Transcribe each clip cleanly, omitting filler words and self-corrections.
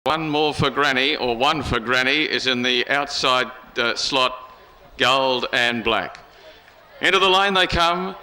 One more for Granny, or one for Granny, is in the outside slot, gold and black. Into the lane they come.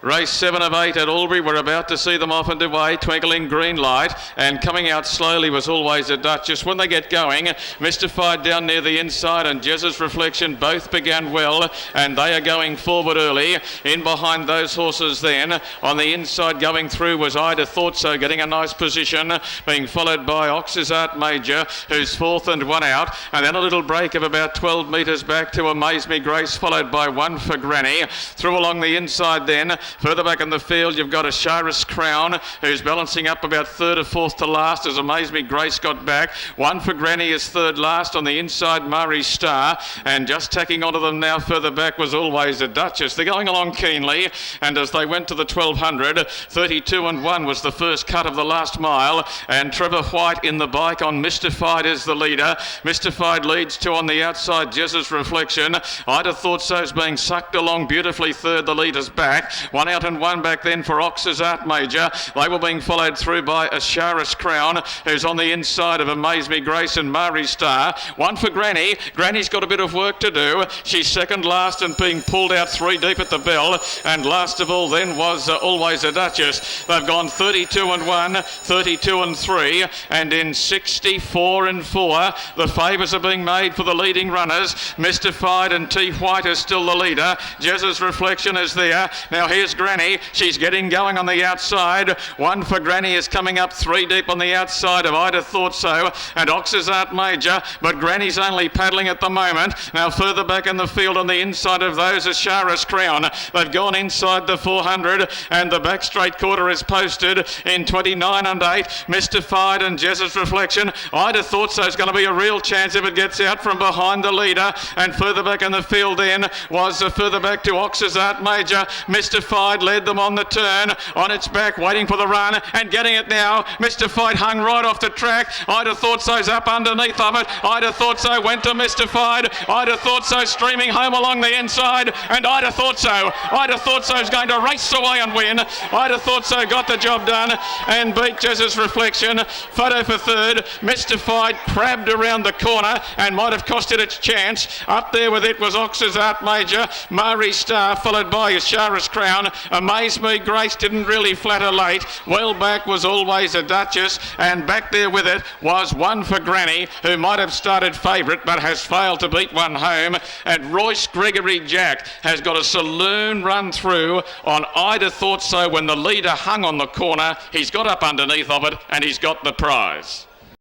Race 7 of 8 at Albury. We're about to see them off and away. Twinkling green light, and coming out slowly was Always a Duchess. When they get going, Mystified down near the inside and Jez's Reflection both began well, and they are going forward early. In behind those horses then, on the inside going through was Ida Thought So, getting a nice position, being followed by Ox's Art Major, who's fourth and one out, and then a little break of about 12 metres back to Amaze Me Grace, followed by One for Granny. Through along the inside then, further back in the field, you've got a Asharis Crown, who's balancing up about third or fourth to last as Amaze Me Grace got back. One for Granny is third last. On the inside, Murray Star, and just tacking onto them now further back was Always a Duchess. They're going along keenly, and as they went to the 1200, 32 and 1 was the first cut of the last mile, and Trevor White in the bike on Mystified is the leader. Mystified leads two on the outside, Jez's Reflection. Ida Thought So's being sucked along beautifully third, the leader's back. One out and one back then for Ox's Art Major. They were being followed through by Asharis Crown, who's on the inside of Amaze Me Grace and Murray Star. One for Granny. Granny's got a bit of work to do. She's second last and being pulled out three deep at the bell. And last of all then was Always a Duchess. They've gone 32 and 1, 32 and 3, and in 64 and 4, the favours are being made for the leading runners. Mystified and T. White is still the leader. Jez's Reflection is there. Now here's Granny. She's getting going on the outside. One for Granny is coming up three deep on the outside of Ida Thought So and Ox's Art Major, but Granny's only paddling at the moment. Now further back in the field on the inside of those is Asharis Crown. They've gone inside the 400, and the back straight quarter is posted in 29 and 8. Mystified and Jez's Reflection. Ida Thought So is going to be a real chance if it gets out from behind the leader, and further back in the field then was further back to Ox's Art Major. Mystified led them on the turn, on its back, waiting for the run, and getting it now. Mystified hung right off the track. Ida Thought So's up underneath of it. Ida Thought So went to Mystified. Ida Thought So streaming home along the inside, and Ida Thought So's going to race away and win. Ida Thought So got the job done and beat Jez's Reflection. Photo for third. Mystified crabbed around the corner and might have cost it its chance. Up there with it was Ox's Art Major, Murray Star, followed by Asharis Crown. Amaze Me Grace didn't really flatter late. Well back was Always a Duchess, and back there with it was One for Granny, who might have started favourite but has failed to beat one home. And Royce Gregory Jack has got a saloon run through on Ida Thought So when the leader hung on the corner. He's got up underneath of it and he's got the prize.